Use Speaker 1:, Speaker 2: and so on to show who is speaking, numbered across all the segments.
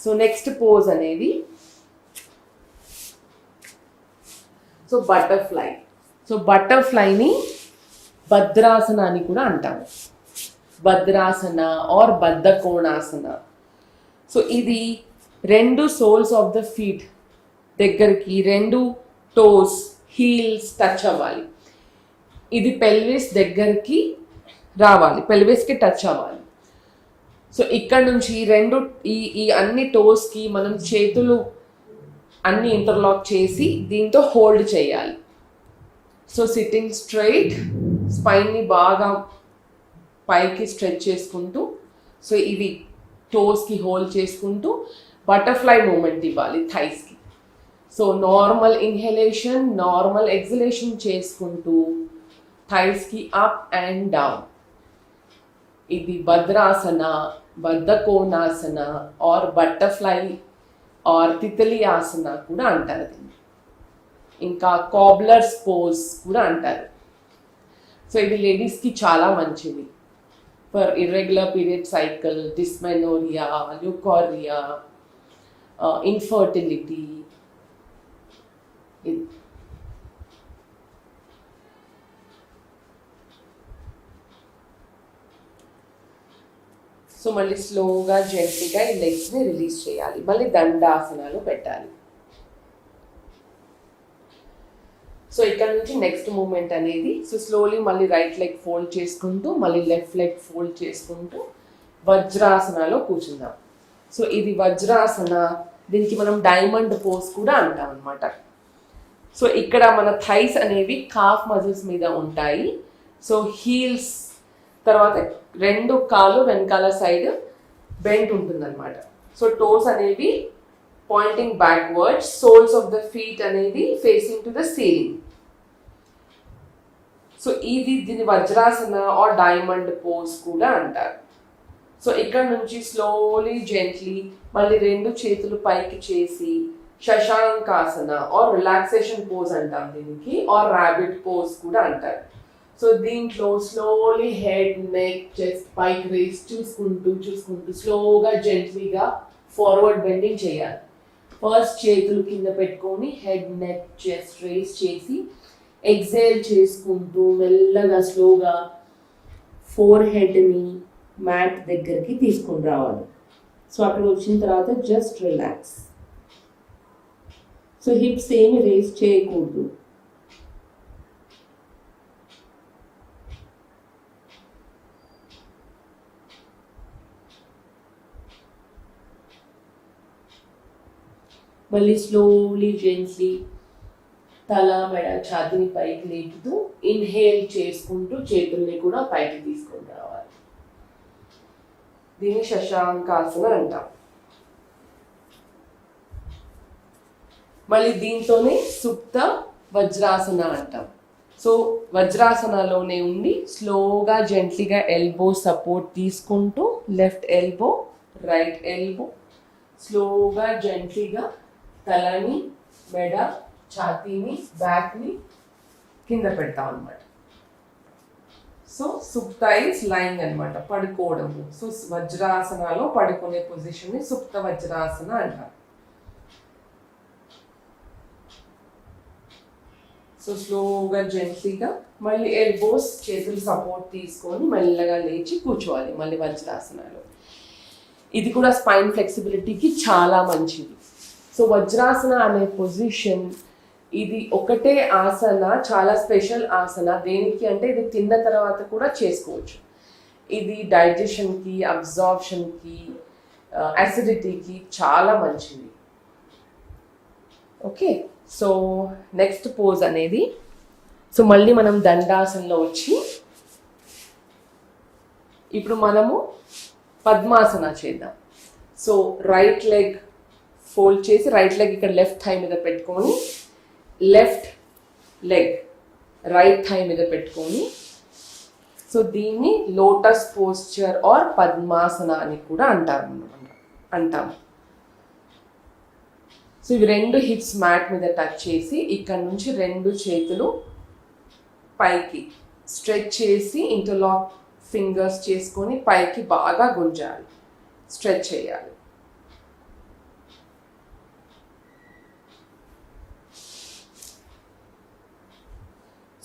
Speaker 1: So next pose అనేది so butterfly. So బటర్ఫ్లైని భద్రాసన అని కూడా అంటాము. భద్రాసన ఆర్ బద్ధ కోణాసన. సో ఇది రెండు సోల్స్ ఆఫ్ ద ఫీట్ దగ్గరికి, రెండు టోస్ హీల్స్ టచ్ అవ్వాలి. ఇది పెల్విస్ దగ్గరికి రావాలి, పెల్విస్కి టచ్ అవ్వాలి. సో ఇక్కడ నుంచి రెండు ఈ అన్ని టోస్కి మనం చేతులు అన్ని ఇంటర్లాక్ చేసి దీంతో హోల్డ్ చేయాలి. సో సిట్టింగ్ స్ట్రైట్, స్పైన్ని బాగా పైకి స్ట్రెచ్ చేసుకుంటూ, సో ఇవి టోస్కి హోల్డ్ చేసుకుంటూ బటర్ఫ్లై మూమెంట్ ఇవ్వాలి థైస్కి. So normal inhalation, normal exhalation చేసుకుంటూ థైస్కి అప్ అండ్ డౌన్. ఇది Bhadrasana, Baddha Konasana or butterfly or Titli Asana కూడా అంటారు దీన్ని. ఇంకా కాబ్లర్స్ పోజ్ కూడా అంటారు. సో ఇది లేడీస్కి చాలా మంచిది for irregular period cycle, dysmenorrhoea, leucorrhoea, infertility. So మళ్ళీ స్లోగా జెంట్లీగా ఈ లెగ్స్ని రిలీజ్ చేయాలి. మళ్ళీ దండాసనాలు పెట్టాలి. సో ఇక్కడ నుంచి నెక్స్ట్ మూమెంట్ అనేది సో స్లోలీ మళ్ళీ రైట్ లెగ్ ఫోల్డ్ చేసుకుంటూ మళ్ళీ లెఫ్ట్ లెగ్ ఫోల్డ్ చేసుకుంటూ వజ్రాసనలో కూర్చుందాం. సో ఇది వజ్రాసన, దీనికి మనం డైమండ్ పోజ్ కూడా అంటాం అనమాట. సో ఇక్కడ మన థైస్ అనేవి కాఫ్ మజిల్స్ మీద ఉంటాయి. సో హీల్స్ తర్వాత రెండు కాళ్ళు వెనకాల సైడ్ బెంట్ ఉంటుందన్నమాట. సో టోస్ అనేవి pointing backwards, soles of the feet అనేది facing to the ceiling. So దీని వజ్రాసన ఆర్ డైమండ్ పోజ్ కూడా అంటారు. సో ఇక్కడ నుంచి స్లోలీ జెంట్లీ మళ్ళీ రెండు చేతులు పైకి చేసి శశాంకాసన ఆర్ రిలాక్సేషన్ పోజ్ అంటాం దీనికి, ఆర్ ర్యాబిట్ పోజ్ కూడా అంటారు. సో దీంట్లో స్లోలీ హెడ్, నెక్, చెస్ట్ పైకి రేస్ చూసుకుంటూ స్లోగా జెంట్లీగా ఫార్వర్డ్ బెండింగ్ చేయాలి. ఫస్ట్ చేతులు కింద పెట్టుకొని హెడ్, నెక్, చెస్ట్ రేస్ చేసి ఎక్సేల్ చేసుకుంటూ మెల్లగా స్లోగా ఫోర్ హెడ్ని మ్యాట్ దగ్గరికి తీసుకొని రావాలి. సో అక్కడ వచ్చిన తర్వాత జస్ట్ రిలాక్స్. సో హిప్స్ ఏమి రేస్ చేయకూడదు. మళ్ళీ స్లోలీ జెంట్లీ తల, మెడ, ఛాతీని పైకి లేపుతూ ఇన్హేల్ చేసుకుంటూ చేతుల్ని కూడా పైకి తీసుకొని రావాలి. దీన్ని శశాంకాసన అంటాం. మళ్ళీ దీంతోనే సుప్త వజ్రాసన అంటాం. సో వజ్రాసనలోనే ఉండి స్లోగా జెంట్లీగా ఎల్బో సపోర్ట్ తీసుకుంటూ లెఫ్ట్ ఎల్బో, రైట్ ఎల్బో, స్లోగా జెంట్లీగా తలని, మెడ, ఛాతీని, బ్యాక్ని కింద పెడతాం అనమాట. సో సుప్త ఇస్ లైంగ్ అనమాట, పడుకోవడము. సో వజ్రాసనలో పడుకునే పొజిషన్ని సుప్త వజ్రాసన అంటారు. సో స్లోగా జెంట్లీగా మళ్ళీ ఎల్బోస్, చేతులు సపోర్ట్ తీసుకొని మెల్లగా లేచి కూర్చోవాలి మళ్ళీ వజ్రాసనలో. ఇది కూడా స్పైన్ ఫ్లెక్సిబిలిటీకి చాలా మంచిది. సో వజ్రాసన అనే పొజిషన్ ఇది ఒకటే ఆసన, చాలా స్పెషల్ ఆసన. దేనికి అంటే ఇది తిన్న తర్వాత కూడా చేసుకోవచ్చు. ఇది డైజెషన్కి, అబ్జార్ప్షన్కి, అసిడిటీకి చాలా మంచిది. ఓకే, సో నెక్స్ట్ పోజ్ అనేది సో మళ్ళీ మనం దండాసనలో వచ్చి ఇప్పుడు మనము పద్మాసన చేద్దాం. సో రైట్ లెగ్ ఫోల్డ్ చేసి రైట్ లెగ్ ఇక్కడ లెఫ్ట్ థై మీద పెట్టుకొని, లెఫ్ట్ లెగ్ రైట్ థై మీద పెట్టుకొని, సో దీన్ని లోటస్ పోస్చర్ ఆర్ పద్మాసన అని కూడా అంటాము. సో ఇవి రెండు హిప్స్ మ్యాట్ మీద టచ్ చేసి ఇక్కడ నుంచి రెండు చేతులు పైకి స్ట్రెచ్ చేసి ఇంటర్లాక్ ఫింగర్స్ చేసుకొని పైకి బాగా గుంజాలి, స్ట్రెచ్ చేయాలి.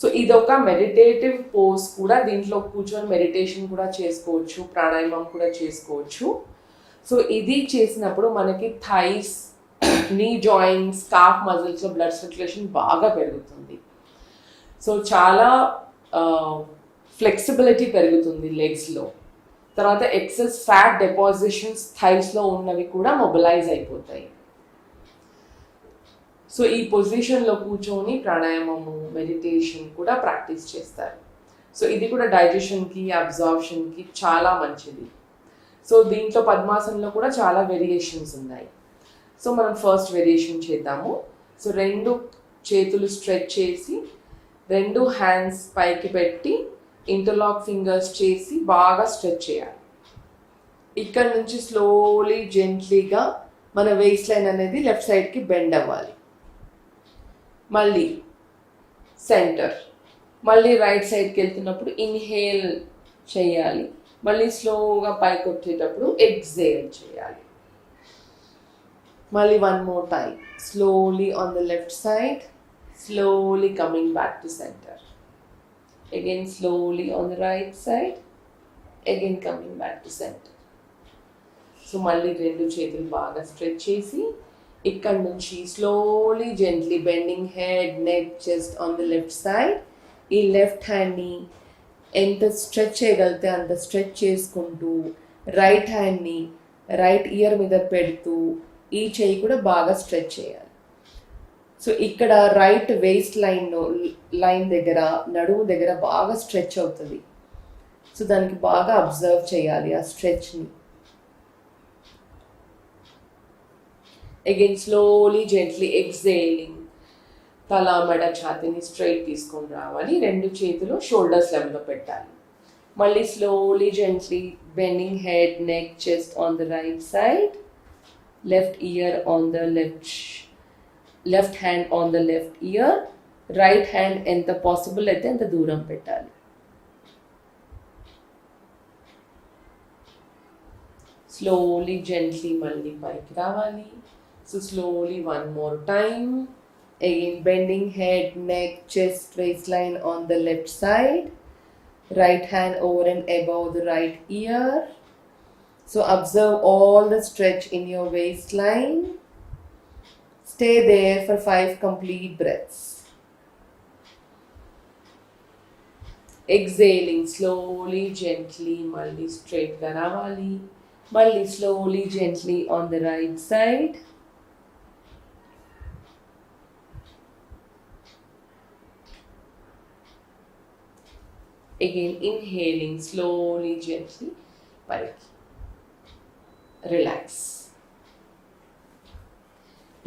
Speaker 1: సో ఇదొక మెడిటేటివ్ పోజ్ కూడా. దీంట్లో కూర్చొని మెడిటేషన్ కూడా చేసుకోవచ్చు, ప్రాణాయామం కూడా చేసుకోవచ్చు. సో ఇది చేసినప్పుడు మనకి థైస్, నీ జాయింట్స్, కాఫ్ మజిల్స్లో బ్లడ్ సర్క్యులేషన్ బాగా పెరుగుతుంది. సో చాలా ఫ్లెక్సిబిలిటీ పెరుగుతుంది లెగ్స్లో. తర్వాత ఎక్సెస్ ఫ్యాట్ డెపాజిషన్స్ థైస్లో ఉన్నవి కూడా మొబిలైజ్ అయిపోతాయి. సో ఈ పొజిషన్లో కూర్చొని ప్రాణాయామము, మెడిటేషన్ కూడా ప్రాక్టీస్ చేస్తారు. సో ఇది కూడా డైజెషన్కి, అబ్జార్ప్షన్కి చాలా మంచిది. సో దీంట్లో పద్మాసనంలో కూడా చాలా వేరియేషన్స్ ఉన్నాయి. సో మనం ఫస్ట్ వేరియేషన్ చేద్దాము. సో 2 చేతులు స్ట్రెచ్ చేసి 2 హ్యాండ్స్ పైకి పెట్టి ఇంటర్లాక్ ఫింగర్స్ చేసి బాగా స్ట్రెచ్ చేయాలి. ఇక్కడ నుంచి స్లోలీ జెంట్లీగా మన వేస్ట్ లైన్ అనేది లెఫ్ట్ సైడ్కి బెండ్ అవ్వాలి. మళ్ళీ సెంటర్, మళ్ళీ రైట్ సైడ్కి వెళ్తున్నప్పుడు ఇన్హేల్ చేయాలి. మళ్ళీ స్లోగా పైకి వచ్చేటప్పుడు ఎక్సేల్ చేయాలి. మళ్ళీ 1 more time, slowly on the left side, slowly coming back to center. Again slowly on the right side, again coming back to center. So మళ్ళీ 2 చేతులు బాగా స్ట్రెచ్ చేసి ఇక్కడ నుంచి slowly gently bending head, neck, chest on the left side. ఈ left హ్యాండ్ని ఎంత stretch చేయగలిగితే అంత స్ట్రెచ్ చేసుకుంటూ రైట్ హ్యాండ్ని రైట్ ఇయర్ మీద పెడుతూ ఈ చెయ్యి కూడా బాగా స్ట్రెచ్ చేయాలి. సో ఇక్కడ రైట్ వేస్ట్ లైన్ దగ్గర, నడుము దగ్గర బాగా స్ట్రెచ్ అవుతుంది. సో దానికి బాగా అబ్జర్వ్ చేయాలి ఆ స్ట్రెచ్ని. Again slowly gently exhaling. తల, మెడ, ఛాతీని స్ట్రైట్ తీసుకొని రావాలి. 2 చేతులు షోల్డర్స్ లెవెల్లో పెట్టాలి. మళ్ళీ slowly gently bending head, neck, chest on the right side. Left ear on the left hand on the left ear. Right hand ఎంత పాసిబుల్ అయితే అంత దూరం పెట్టాలి. స్లోలీ జెంట్లీ మళ్ళీ పైకి రావాలి. So slowly 1 more time. Again bending head, neck, chest, waistline on the left side. Right hand over and above the right ear. So observe all the stretch in your waistline. Stay there for 5 complete breaths. Exhaling slowly, gently, malli straight ga ravali. Malli slowly, gently on the right side. Again inhaling slowly, gently, paiki. Relax.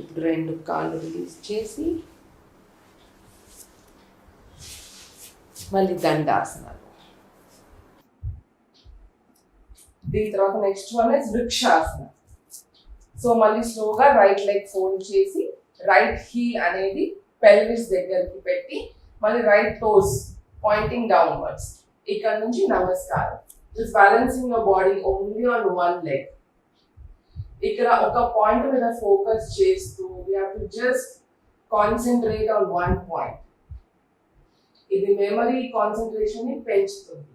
Speaker 1: ఇప్పుడు 2 కాళ్ళు release చేసి మళ్ళీ దండాసనాలు. దీని తర్వాత next one is వృక్షాసన. So మళ్ళీ స్లోగా right leg fold చేసి right heal అనేది పెల్విస్ దగ్గరికి పెట్టి మళ్ళీ రైట్ టోస్ పాయింటింగ్ డౌన్వర్డ్స్. ఇక్కడ నుంచి నమస్కారం. Just balancing your body only on 1 leg. ఇక్కడ ఒక పాయింట్ మీద ఫోకస్ చేస్తూ we have to just concentrate on 1 point. ఇది మెమరీ కాన్సన్ట్రేషన్ ని పెంచుతుంది.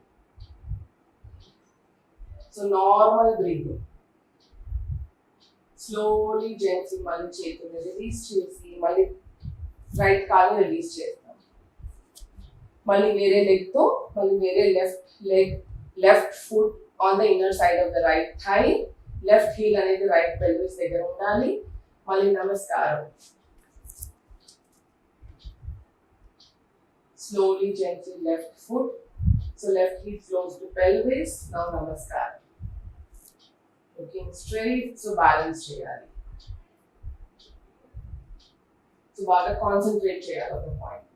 Speaker 1: So normal breathing. Slowly gently మళ్ళీ చేతులు రిలీజ్ చేసి మళ్ళీ రైట్ కాలు రిలీజ్ చేస్తాం. మళ్ళీ వేరే లెగ్ తో మళ్ళీ వేరే left foot on the inner side of the right thigh. Left heel అనేది రైట్ పెల్విస్ దగ్గర ఉండాలి. మళ్ళీ నమస్కారం. Slowly, gently left foot. So left heel close to pelvis. Now namaskar. Looking straight. So balance cheyali. So baga concentrate cheyali on the point.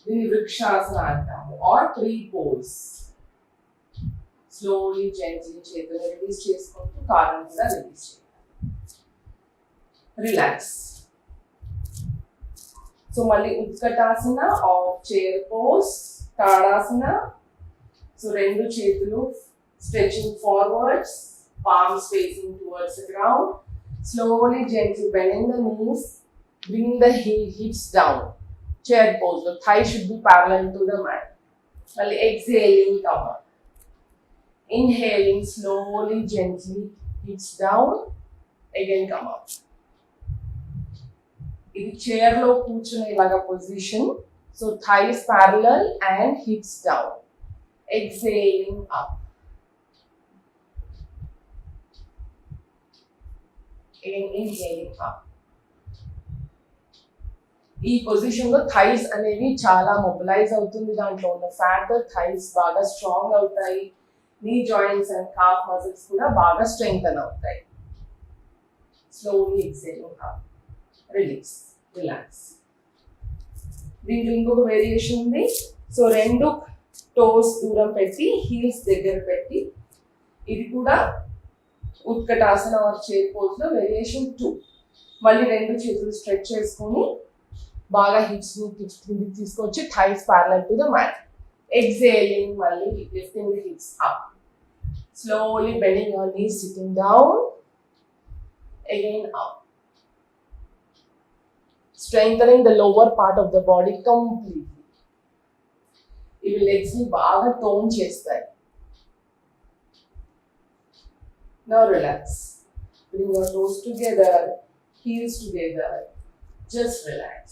Speaker 1: Then vrikshasana antamu or tree pose. Slowly, gently చేతులు release చేసుకుంటూ కాళ్ళను కూడా release చేయాలి. Relax. So మళ్ళీ Utkatasana or chair pose, Tadasana. So 2 చేతులు stretching forwards, palms facing towards the ground. Slowly, gently bending the knees, bring the hips down. chair pose. The thigh should be parallel to the mat. Well, exhaling, come up. Inhaling slowly, gently, hips down. Again, come up. ఇది chair లో కూర్చునేలాగా position. So thighs parallel and hips down. Exhaling up. Again, inhaling up. ఈ position లో thighs అనేవి చాలా mobilise అవుతుంది. దాంట్లో ఉన్న fat thighs బాగా స్ట్రాంగ్ అవుతాయి. నీ జాయింట్స్ అండ్ కాఫ్ మజిల్స్ కూడా బాగా స్ట్రెంగ్తన్ అవుతాయి. Slowly exhaling up, release, relax. దీంట్లో ఇంకొక వేరియేషన్ ఉంది. సో రెండు టోస్ దూరం పెట్టి హీల్స్ దగ్గర పెట్టి, ఇది కూడా ఉత్కటాసన ఆర్ చైర్ పోజ్ లో వేరియేషన్ 2. మళ్ళీ రెండు చేతులు స్ట్రెచ్ చేసుకొని బాగా హిప్స్ కిందికి తీసుకొచ్చి thighs parallel to the mat. Exhaling, మళ్ళీ lifting the hips up. Slowly bending your knees, sitting down. Again up. Strengthening the lower part of the body completely. ఇవి లెగ్స్ ని బాగా టోన్ చేస్తాయి. Now relax. Bring your toes together, heels together. Just relax.